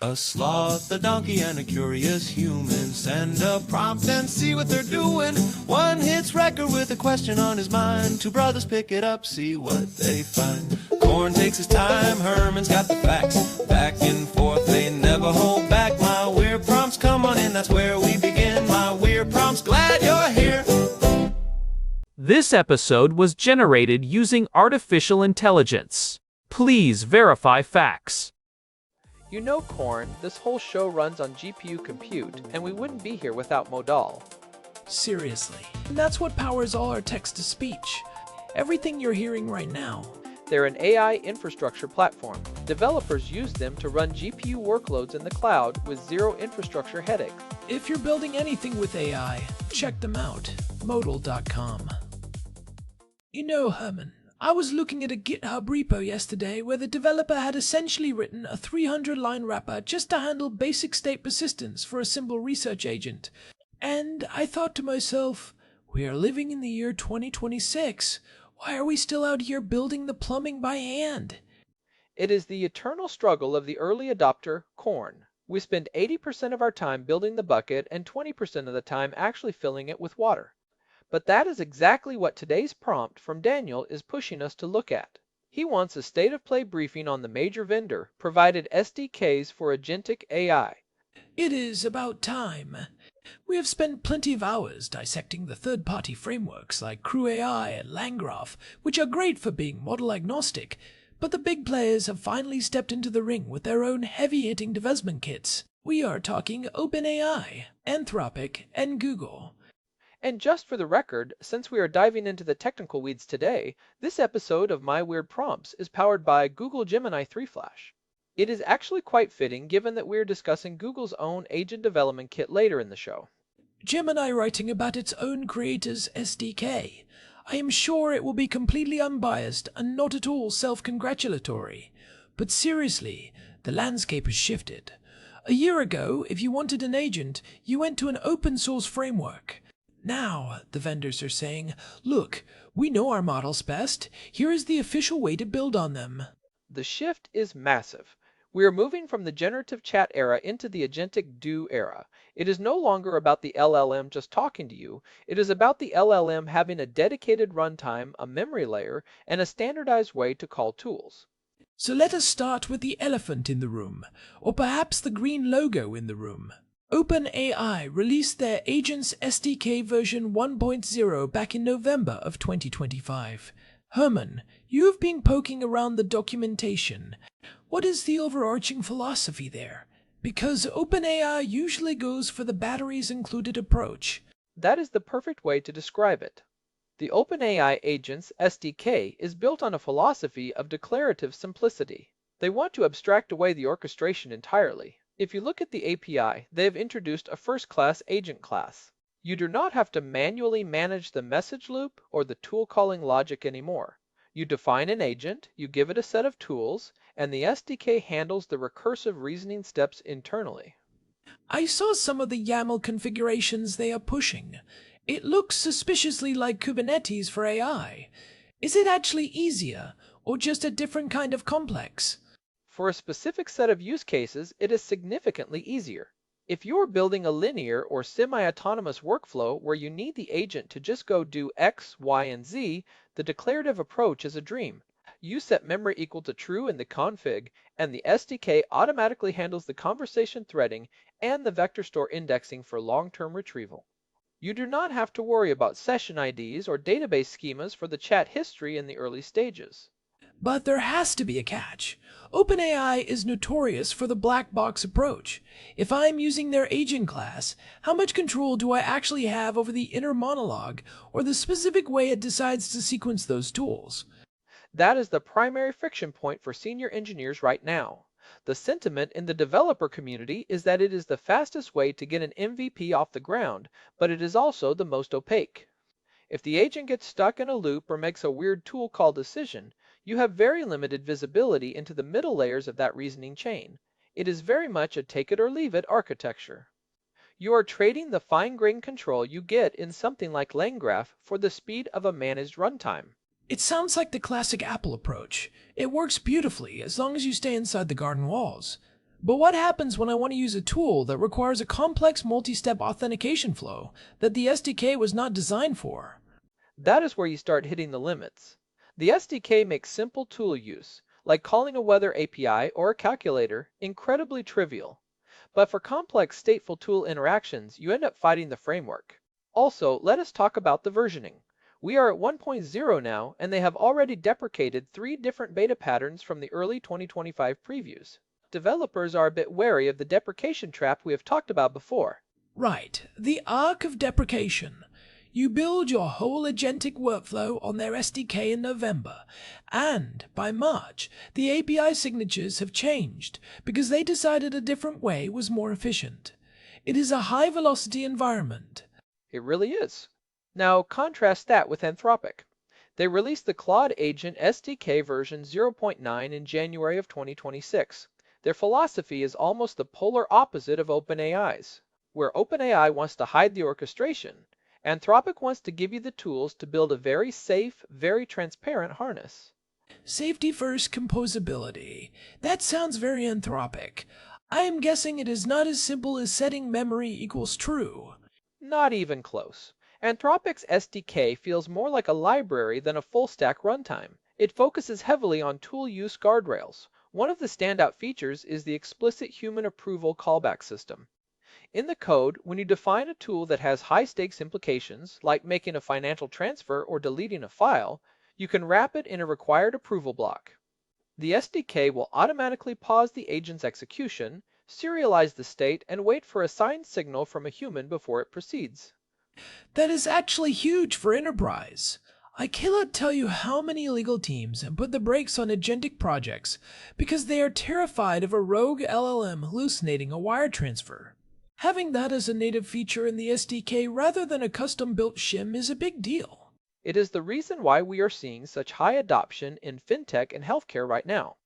A sloth, a donkey, and a curious human. Send a prompt and see what they're doing. One hits record with a question on his mind. Two brothers pick it up, see what they find. Corn takes his time, Herman's got the facts. Back and forth, they never hold back. My weird prompts, come on in, that's where we begin. My weird prompts, glad you're here. This episode was generated using artificial intelligence. Please verify facts. You know, Corn, this whole show runs on GPU compute, and we wouldn't be here without Modal. Seriously. And that's what powers all our text-to-speech. Everything you're hearing right now. They're an AI infrastructure platform. Developers use them to run GPU workloads in the cloud with zero infrastructure headaches. If you're building anything with AI, check them out. Modal.com. You know, Herman, I was looking at a GitHub repo yesterday where the developer had essentially written a 300-line wrapper just to handle basic state persistence for a simple research agent. And I thought to myself, we are living in the year 2026. Why are we still out here building the plumbing by hand? It is the eternal struggle of the early adopter, Corn. We spend 80% of our time building the bucket and 20% of the time actually filling it with water. But that is exactly what today's prompt from Daniel is pushing us to look at. He wants a state-of-play briefing on the major vendor provided SDKs for agentic AI. It is about time. We have spent plenty of hours dissecting the third-party frameworks like CrewAI and LangGraph, which are great for being model agnostic, but the big players have finally stepped into the ring with their own heavy-hitting development kits. We are talking OpenAI, Anthropic, and Google. And just for the record, since we are diving into the technical weeds today, this episode of My Weird Prompts is powered by Google Gemini 3 Flash. It is actually quite fitting given that we're discussing Google's own agent development kit later in the show. Gemini writing about its own creator's SDK. I am sure it will be completely unbiased and not at all self-congratulatory. But seriously, the landscape has shifted. A year ago, if you wanted an agent, you went to an open-source framework. Now, the vendors are saying, look, we know our models best. Here is the official way to build on them. The shift is massive. We are moving from the generative chat era into the agentic do era. It is no longer about the LLM just talking to you. It is about the LLM having a dedicated runtime, a memory layer, and a standardized way to call tools. So let us start with the elephant in the room, or perhaps the green logo in the room. OpenAI released their Agents SDK version 1.0 back in November of 2025. Herman, you have been poking around the documentation. What is the overarching philosophy there? Because OpenAI usually goes for the batteries included approach. That is the perfect way to describe it. The OpenAI Agents SDK is built on a philosophy of declarative simplicity. They want to abstract away the orchestration entirely. If you look at the API, they have introduced a first-class agent class. You do not have to manually manage the message loop or the tool calling logic anymore. You define an agent, you give it a set of tools, and the SDK handles the recursive reasoning steps internally. I saw some of the YAML configurations they are pushing. It looks suspiciously like Kubernetes for AI. Is it actually easier, or just a different kind of complex? For a specific set of use cases, it is significantly easier. If you're building a linear or semi-autonomous workflow where you need the agent to just go do X, Y, and Z, the declarative approach is a dream. You set memory equal to true in the config, and the SDK automatically handles the conversation threading and the vector store indexing for long-term retrieval. You do not have to worry about session IDs or database schemas for the chat history in the early stages. But there has to be a catch. OpenAI is notorious for the black box approach. If I'm using their agent class, how much control do I actually have over the inner monologue or the specific way it decides to sequence those tools? That is the primary friction point for senior engineers right now. The sentiment in the developer community is that it is the fastest way to get an MVP off the ground, but it is also the most opaque. If the agent gets stuck in a loop or makes a weird tool call decision, you have very limited visibility into the middle layers of that reasoning chain. It is very much a take-it-or-leave-it architecture. You are trading the fine-grained control you get in something like LangGraph for the speed of a managed runtime. It sounds like the classic Apple approach. It works beautifully as long as you stay inside the garden walls. But what happens when I want to use a tool that requires a complex multi-step authentication flow that the SDK was not designed for? That is where you start hitting the limits. The SDK makes simple tool use, like calling a weather API or a calculator, incredibly trivial. But for complex stateful tool interactions, you end up fighting the framework. Also, let us talk about the versioning. We are at 1.0 now, and they have already deprecated 3 different beta patterns from the early 2025 previews. Developers are a bit wary of the deprecation trap we have talked about before. Right, the arc of deprecation. You build your whole agentic workflow on their SDK in November, and by March, the API signatures have changed because they decided a different way was more efficient. It is a high-velocity environment. It really is. Now contrast that with Anthropic. They released the Claude Agent SDK version 0.9 in January of 2026. Their philosophy is almost the polar opposite of OpenAI's. Where OpenAI wants to hide the orchestration, Anthropic wants to give you the tools to build a very safe, very transparent harness. Safety first composability. That sounds very Anthropic. I am guessing it is not as simple as setting memory equals true. Not even close. Anthropic's SDK feels more like a library than a full-stack runtime. It focuses heavily on tool use guardrails. One of the standout features is the explicit human approval callback system. In the code, when you define a tool that has high-stakes implications, like making a financial transfer or deleting a file, you can wrap it in a required approval block. The SDK will automatically pause the agent's execution, serialize the state, and wait for a signed signal from a human before it proceeds. That is actually huge for enterprise. I cannot tell you how many illegal teams put the brakes on agentic projects because they are terrified of a rogue LLM hallucinating a wire transfer. Having that as a native feature in the SDK rather than a custom-built shim is a big deal. It is the reason why we are seeing such high adoption in fintech and healthcare right now.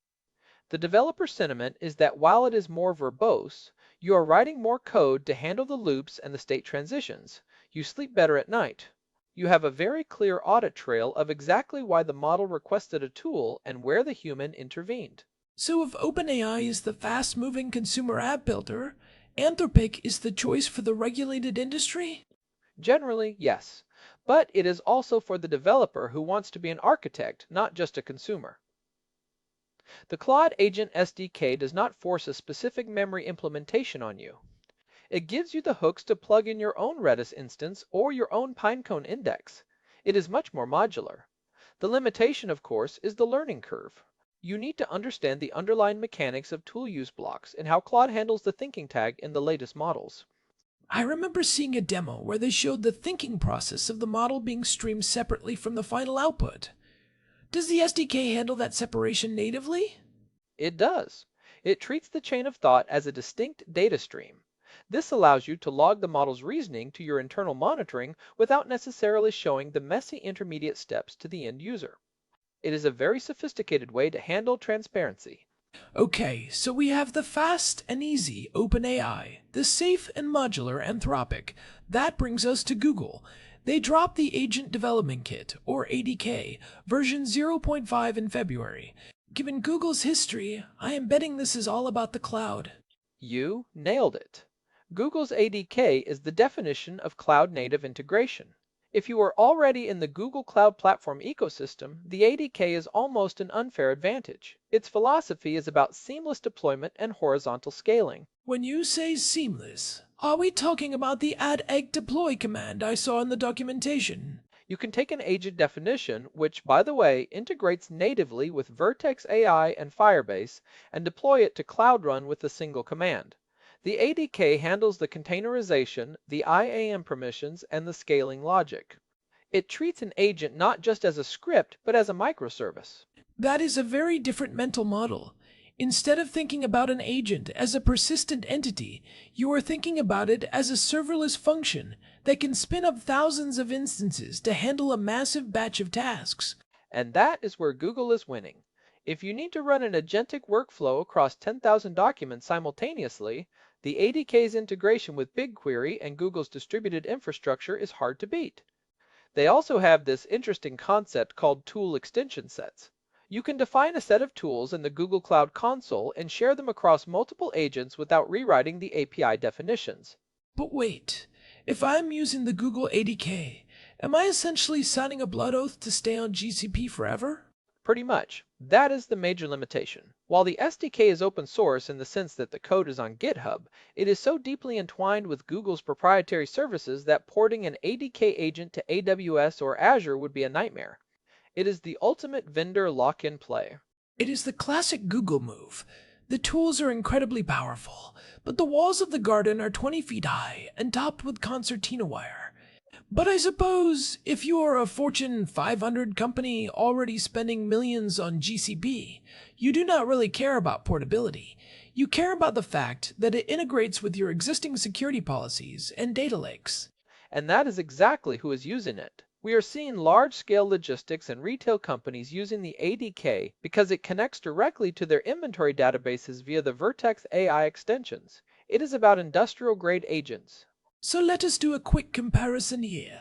The developer sentiment is that while it is more verbose, you are writing more code to handle the loops and the state transitions. You sleep better at night. You have a very clear audit trail of exactly why the model requested a tool and where the human intervened. So if OpenAI is the fast-moving consumer app builder, Anthropic is the choice for the regulated industry? Generally, yes, but it is also for the developer who wants to be an architect, not just a consumer. The Claude Agent SDK does not force a specific memory implementation on you. It gives you the hooks to plug in your own Redis instance or your own Pinecone index. It is much more modular. The limitation, of course, is the learning curve. You need to understand the underlying mechanics of tool use blocks and how Claude handles the thinking tag in the latest models. I remember seeing a demo where they showed the thinking process of the model being streamed separately from the final output. Does the SDK handle that separation natively? It does. It treats the chain of thought as a distinct data stream. This allows you to log the model's reasoning to your internal monitoring without necessarily showing the messy intermediate steps to the end user. It is a very sophisticated way to handle transparency. Okay, so we have the fast and easy OpenAI, the safe and modular Anthropic. That brings us to Google. They dropped the Agent Development Kit, or ADK, version 0.5 in February. Given Google's history, I am betting this is all about the cloud. You nailed it. Google's ADK is the definition of cloud-native integration. If you are already in the Google Cloud Platform ecosystem, the ADK is almost an unfair advantage. Its philosophy is about seamless deployment and horizontal scaling. When you say seamless, are we talking about the add egg deploy command I saw in the documentation? You can take an agent definition, which, by the way, integrates natively with Vertex AI and Firebase, and deploy it to Cloud Run with a single command. The ADK handles the containerization, the IAM permissions, and the scaling logic. It treats an agent not just as a script, but as a microservice. That is a very different mental model. Instead of thinking about an agent as a persistent entity, you are thinking about it as a serverless function that can spin up thousands of instances to handle a massive batch of tasks. And that is where Google is winning. If you need to run an agentic workflow across 10,000 documents simultaneously, the ADK's integration with BigQuery and Google's distributed infrastructure is hard to beat. They also have this interesting concept called tool extension sets. You can define a set of tools in the Google Cloud Console and share them across multiple agents without rewriting the API definitions. But wait, if I'm using the Google ADK, am I essentially signing a blood oath to stay on GCP forever? Pretty much. That is the major limitation. While the SDK is open source in the sense that the code is on GitHub, it is so deeply entwined with Google's proprietary services that porting an ADK agent to AWS or Azure would be a nightmare. It is the ultimate vendor lock-in play. It is the classic Google move. The tools are incredibly powerful, but the walls of the garden are 20 feet high and topped with concertina wire. But I suppose if you are a Fortune 500 company already spending millions on GCP, you do not really care about portability. You care about the fact that it integrates with your existing security policies and data lakes. And that is exactly who is using it. We are seeing large-scale logistics and retail companies using the ADK because it connects directly to their inventory databases via the Vertex AI extensions. It is about industrial-grade agents. So let us do a quick comparison here.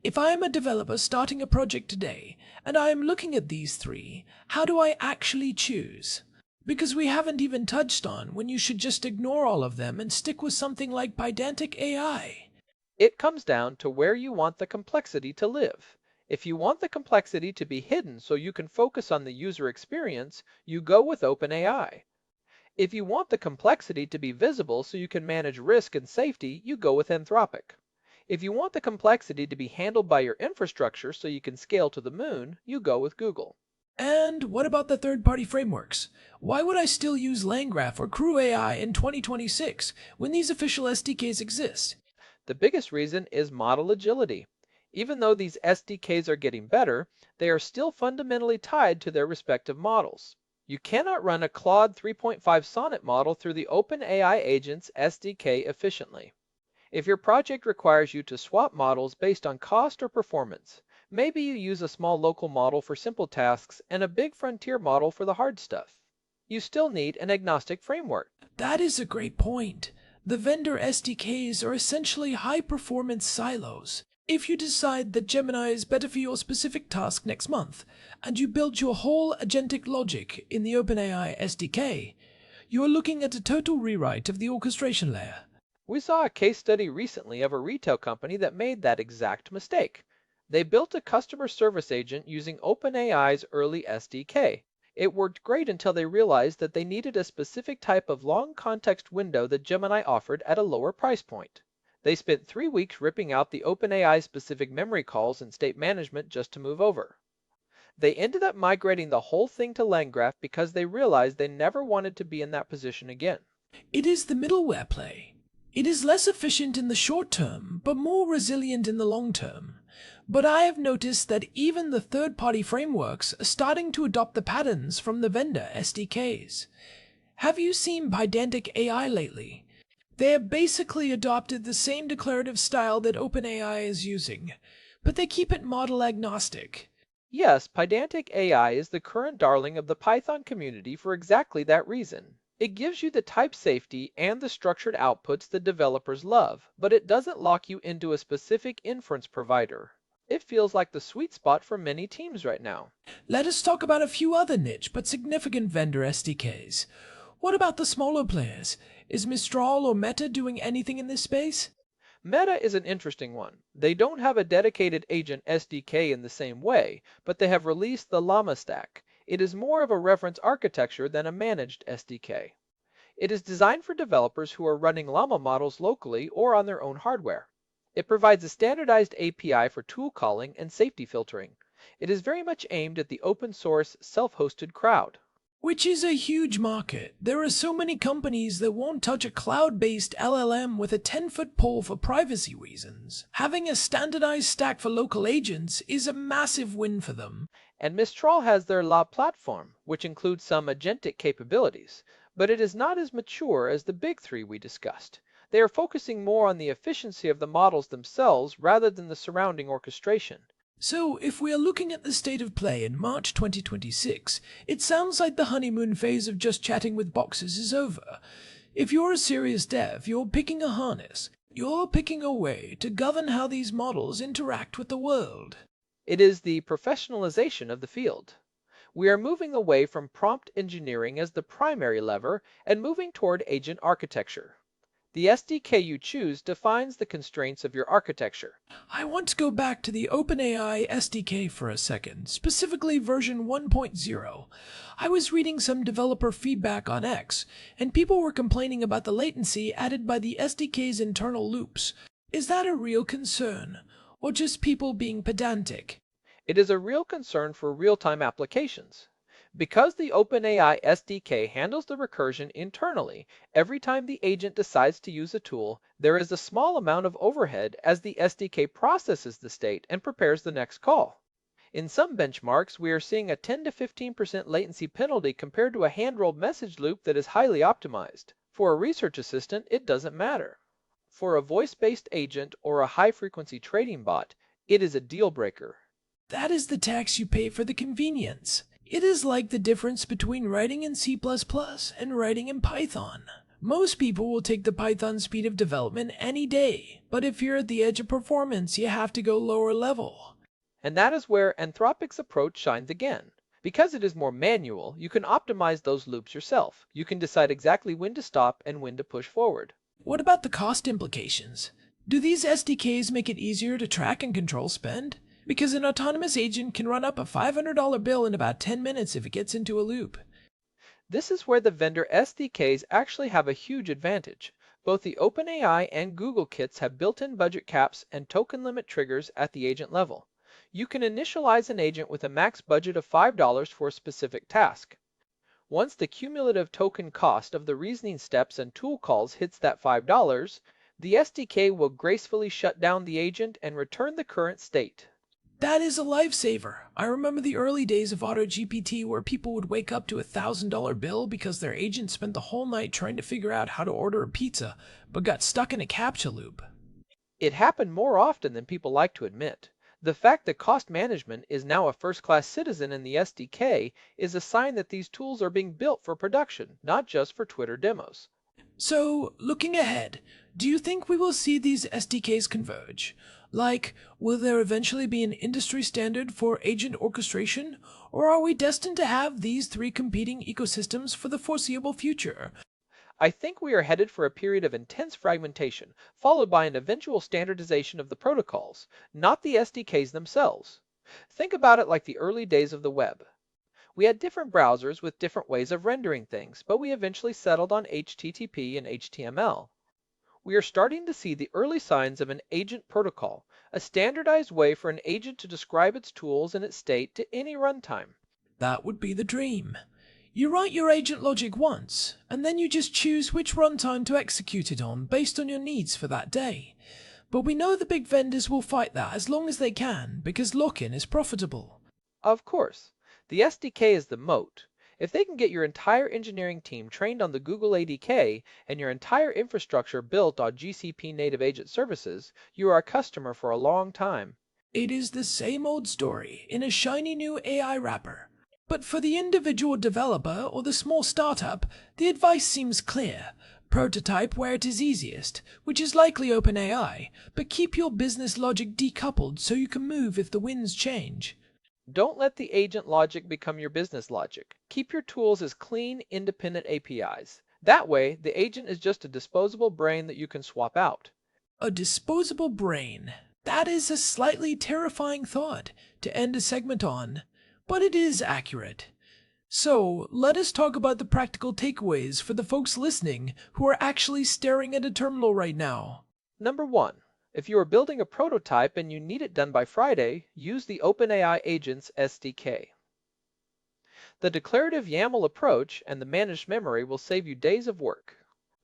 If I am a developer starting a project today, and I am looking at these three, how do I actually choose? Because we haven't even touched on when you should just ignore all of them and stick with something like Pydantic AI. It comes down to where you want the complexity to live. If you want the complexity to be hidden so you can focus on the user experience, you go with OpenAI. If you want the complexity to be visible so you can manage risk and safety, you go with Anthropic. If you want the complexity to be handled by your infrastructure so you can scale to the moon, you go with Google. And what about the third-party frameworks? Why would I still use LangGraph or Crew AI in 2026 when these official SDKs exist? The biggest reason is model agility. Even though these SDKs are getting better, they are still fundamentally tied to their respective models. You cannot run a Claude 3.5 Sonnet model through the OpenAI agent's SDK efficiently. If your project requires you to swap models based on cost or performance, maybe you use a small local model for simple tasks and a big frontier model for the hard stuff. You still need an agnostic framework. That is a great point. The vendor SDKs are essentially high-performance silos. If you decide that Gemini is better for your specific task next month, and you build your whole agentic logic in the OpenAI SDK, you are looking at a total rewrite of the orchestration layer. We saw a case study recently of a retail company that made that exact mistake. They built a customer service agent using OpenAI's early SDK. It worked great until they realized that they needed a specific type of long context window that Gemini offered at a lower price point. They spent 3 weeks ripping out the OpenAI specific memory calls and state management just to move over. They ended up migrating the whole thing to LangGraph because they realized they never wanted to be in that position again. It is the middleware play. It is less efficient in the short term, but more resilient in the long term. But I have noticed that even the third-party frameworks are starting to adopt the patterns from the vendor SDKs. Have you seen Pydantic AI lately? They have basically adopted the same declarative style that OpenAI is using, but they keep it model agnostic. Yes, Pydantic AI is the current darling of the Python community for exactly that reason. It gives you the type safety and the structured outputs that developers love, but it doesn't lock you into a specific inference provider. It feels like the sweet spot for many teams right now. Let us talk about a few other niche but significant vendor SDKs. What about the smaller players? Is Mistral or Meta doing anything in this space? Meta is an interesting one. They don't have a dedicated agent SDK in the same way, but they have released the Llama stack. It is more of a reference architecture than a managed SDK. It is designed for developers who are running Llama models locally or on their own hardware. It provides a standardized API for tool calling and safety filtering. It is very much aimed at the open source, self-hosted crowd. Which is a huge market. There are so many companies that won't touch a cloud-based LLM with a 10-foot pole for privacy reasons. Having a standardized stack for local agents is a massive win for them. And Mistral has their La platform, which includes some agentic capabilities, but it is not as mature as the big three we discussed. They are focusing more on the efficiency of the models themselves rather than the surrounding orchestration. So, if we are looking at the state of play in March 2026, it sounds like the honeymoon phase of just chatting with boxes is over. If you're a serious dev, you're picking a harness. You're picking a way to govern how these models interact with the world. It is the professionalization of the field. We are moving away from prompt engineering as the primary lever and moving toward agent architecture. The SDK you choose defines the constraints of your architecture. I want to go back to the OpenAI SDK for a second, specifically version 1.0. I was reading some developer feedback on X, and people were complaining about the latency added by the SDK's internal loops. Is that a real concern, or just people being pedantic? It is a real concern for real-time applications. Because the OpenAI SDK handles the recursion internally, every time the agent decides to use a tool, there is a small amount of overhead as the SDK processes the state and prepares the next call. In some benchmarks, we are seeing a 10 to 15% latency penalty compared to a hand-rolled message loop that is highly optimized. For a research assistant, it doesn't matter. For a voice-based agent or a high-frequency trading bot, it is a deal breaker. That is the tax you pay for the convenience. It is like the difference between writing in C++ and writing in Python. Most people will take the Python speed of development any day, but if you're at the edge of performance, you have to go lower level. And that is where Anthropic's approach shines again. Because it is more manual, you can optimize those loops yourself. You can decide exactly when to stop and when to push forward. What about the cost implications? Do these SDKs make it easier to track and control spend? Because an autonomous agent can run up a $500 bill in about 10 minutes if it gets into a loop. This is where the vendor SDKs actually have a huge advantage. Both the OpenAI and Google kits have built-in budget caps and token limit triggers at the agent level. You can initialize an agent with a max budget of $5 for a specific task. Once the cumulative token cost of the reasoning steps and tool calls hits that $5, the SDK will gracefully shut down the agent and return the current state. That is a lifesaver. I remember the early days of AutoGPT where people would wake up to a $1,000 bill because their agent spent the whole night trying to figure out how to order a pizza, but got stuck in a CAPTCHA loop. It happened more often than people like to admit. The fact that cost management is now a first-class citizen in the SDK is a sign that these tools are being built for production, not just for Twitter demos. So, looking ahead, do you think we will see these SDKs converge? Like, will there eventually be an industry standard for agent orchestration, or are we destined to have these three competing ecosystems for the foreseeable future? I think we are headed for a period of intense fragmentation, followed by an eventual standardization of the protocols, not the SDKs themselves. Think about it like the early days of the web. We had different browsers with different ways of rendering things, but we eventually settled on HTTP and HTML. We are starting to see the early signs of an agent protocol, a standardized way for an agent to describe its tools and its state to any runtime. That would be the dream. You write your agent logic once, and then you just choose which runtime to execute it on based on your needs for that day. But we know the big vendors will fight that as long as they can, because lock-in is profitable. Of course, the SDK is the moat. If they can get your entire engineering team trained on the Google ADK and your entire infrastructure built on GCP native agent services, you are a customer for a long time. It is the same old story in a shiny new AI wrapper. But for the individual developer or the small startup, the advice seems clear. Prototype where it is easiest, which is likely OpenAI, but keep your business logic decoupled so you can move if the winds change. Don't let the agent logic become your business logic. Keep your tools as clean, independent APIs. That way, the agent is just a disposable brain that you can swap out. A disposable brain. That is a slightly terrifying thought to end a segment on, but it is accurate. So, let us talk about the practical takeaways for the folks listening who are actually staring at a terminal right now. Number 1. If you are building a prototype and you need it done by Friday, use the OpenAI Agents SDK. The declarative YAML approach and the managed memory will save you days of work.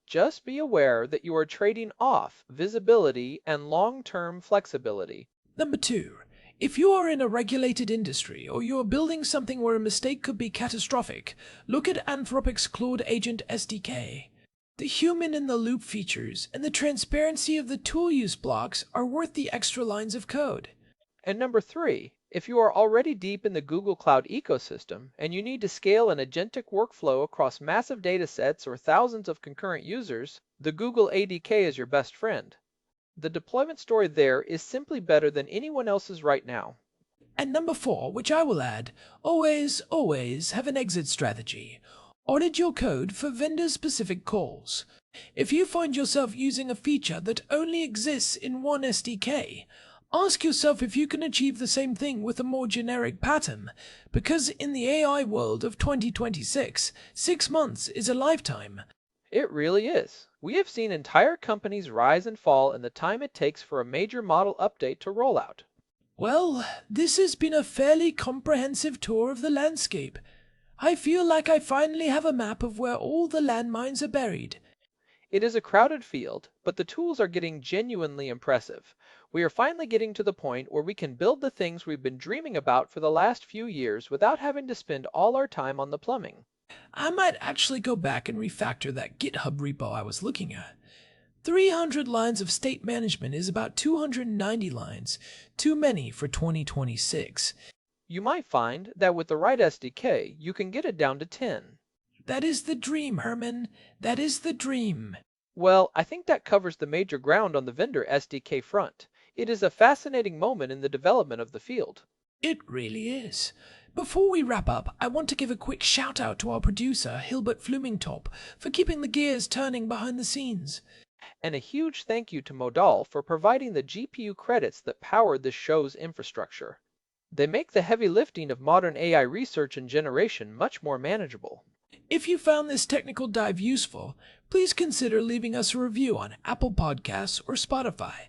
Just be aware that you are trading off visibility and long-term flexibility. Number 2. If you are in a regulated industry or you are building something where a mistake could be catastrophic, look at Anthropic's Claude Agent SDK. The human-in-the-loop features and the transparency of the tool use blocks are worth the extra lines of code. And number 3, if you are already deep in the Google Cloud ecosystem and you need to scale an agentic workflow across massive datasets or thousands of concurrent users, the Google ADK is your best friend. The deployment story there is simply better than anyone else's right now. And number 4, which I will add, always have an exit strategy. Audit your code for vendor-specific calls. If you find yourself using a feature that only exists in one SDK, ask yourself if you can achieve the same thing with a more generic pattern, because in the AI world of 2026, 6 months is a lifetime. It really is. We have seen entire companies rise and fall in the time it takes for a major model update to roll out. Well, this has been a fairly comprehensive tour of the landscape. I feel like I finally have a map of where all the landmines are buried. It is a crowded field, but the tools are getting genuinely impressive. We are finally getting to the point where we can build the things we've been dreaming about for the last few years without having to spend all our time on the plumbing. I might actually go back and refactor that GitHub repo I was looking at. 300 lines of state management is about 290 lines, too many for 2026. You might find that with the right SDK, you can get it down to 10. That is the dream, Herman. That is the dream. Well, I think that covers the major ground on the vendor SDK front. It is a fascinating moment in the development of the field. It really is. Before we wrap up, I want to give a quick shout out to our producer, Hilbert Flumingtop, for keeping the gears turning behind the scenes. And a huge thank you to Modal for providing the GPU credits that powered this show's infrastructure. They make the heavy lifting of modern AI research and generation much more manageable. If you found this technical dive useful, please consider leaving us a review on Apple Podcasts or Spotify.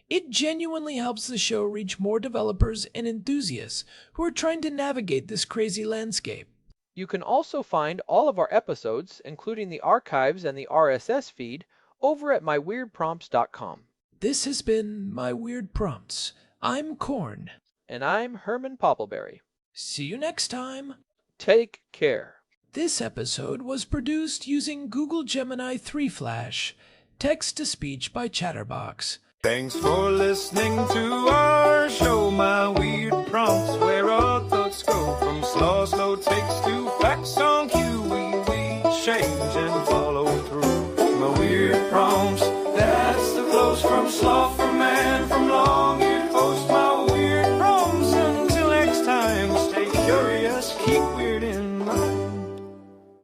It genuinely helps the show reach more developers and enthusiasts who are trying to navigate this crazy landscape. You can also find all of our episodes, including the archives and the RSS feed, over at myweirdprompts.com. This has been My Weird Prompts. I'm Korn. And I'm Herman Poppleberry. See you next time. Take care. This episode was produced using Google Gemini 3 Flash, text-to-speech by Chatterbox. Thanks for listening to our show, My Weird Prompts, where our thoughts go from slow takes to facts on cue. We change and follow through. My Weird Prompts, that's the flows from sloth